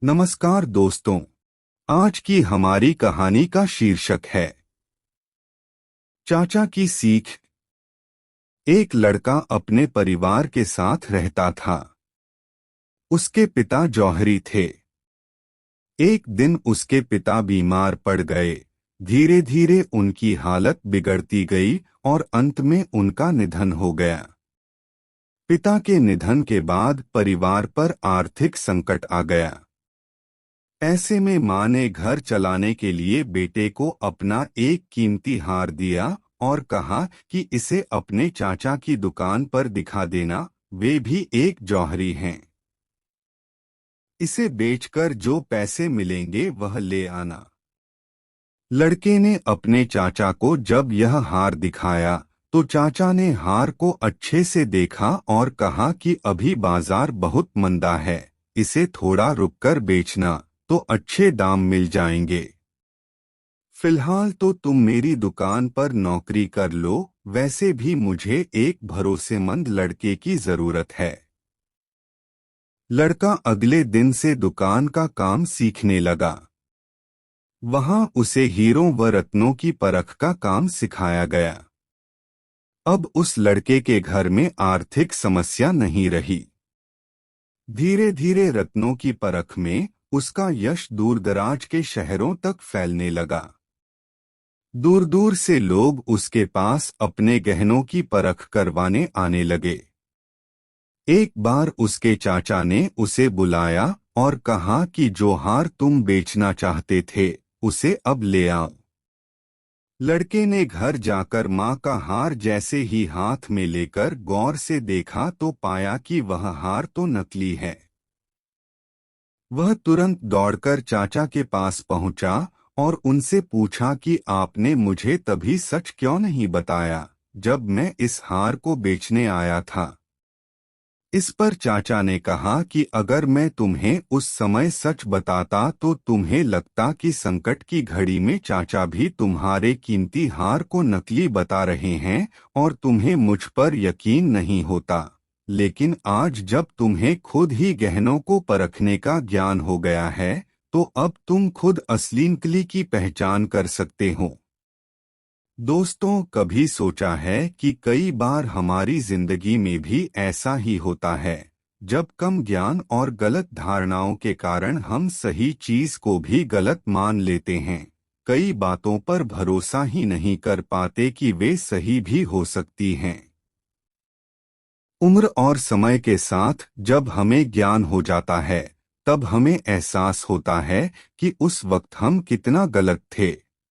नमस्कार दोस्तों। आज की हमारी कहानी का शीर्षक है चाचा की सीख। एक लड़का अपने परिवार के साथ रहता था। उसके पिता जौहरी थे। एक दिन उसके पिता बीमार पड़ गए। धीरे धीरे उनकी हालत बिगड़ती गई और अंत में उनका निधन हो गया। पिता के निधन के बाद परिवार पर आर्थिक संकट आ गया। ऐसे में मां ने घर चलाने के लिए बेटे को अपना एक कीमती हार दिया और कहा कि इसे अपने चाचा की दुकान पर दिखा देना, वे भी एक जौहरी हैं। इसे बेचकर जो पैसे मिलेंगे वह ले आना। लड़के ने अपने चाचा को जब यह हार दिखाया तो चाचा ने हार को अच्छे से देखा और कहा कि अभी बाजार बहुत मंदा है, इसे थोड़ा रुककर बेचना तो अच्छे दाम मिल जाएंगे। फिलहाल तो तुम मेरी दुकान पर नौकरी कर लो, वैसे भी मुझे एक भरोसेमंद लड़के की जरूरत है। लड़का अगले दिन से दुकान का काम सीखने लगा। वहां उसे हीरों व रत्नों की परख का काम सिखाया गया। अब उस लड़के के घर में आर्थिक समस्या नहीं रही। धीरे धीरे रत्नों की परख में उसका यश दूरदराज के शहरों तक फैलने लगा। दूर दूर से लोग उसके पास अपने गहनों की परख करवाने आने लगे। एक बार उसके चाचा ने उसे बुलाया और कहा कि जो हार तुम बेचना चाहते थे उसे अब ले आओ। लड़के ने घर जाकर मां का हार जैसे ही हाथ में लेकर गौर से देखा तो पाया कि वह हार तो नकली है। वह तुरंत दौड़कर चाचा के पास पहुंचा और उनसे पूछा कि आपने मुझे तभी सच क्यों नहीं बताया जब मैं इस हार को बेचने आया था। इस पर चाचा ने कहा कि अगर मैं तुम्हें उस समय सच बताता तो तुम्हें लगता कि संकट की घड़ी में चाचा भी तुम्हारे कीमती हार को नकली बता रहे हैं और तुम्हें मुझ पर यकीन नहीं होता। लेकिन आज जब तुम्हें खुद ही गहनों को परखने का ज्ञान हो गया है तो अब तुम खुद असली नकली की पहचान कर सकते हो। दोस्तों, कभी सोचा है कि कई बार हमारी जिंदगी में भी ऐसा ही होता है, जब कम ज्ञान और गलत धारणाओं के कारण हम सही चीज को भी गलत मान लेते हैं। कई बातों पर भरोसा ही नहीं कर पाते कि वे सही भी हो सकती हैं। उम्र और समय के साथ जब हमें ज्ञान हो जाता है तब हमें एहसास होता है कि उस वक्त हम कितना गलत थे।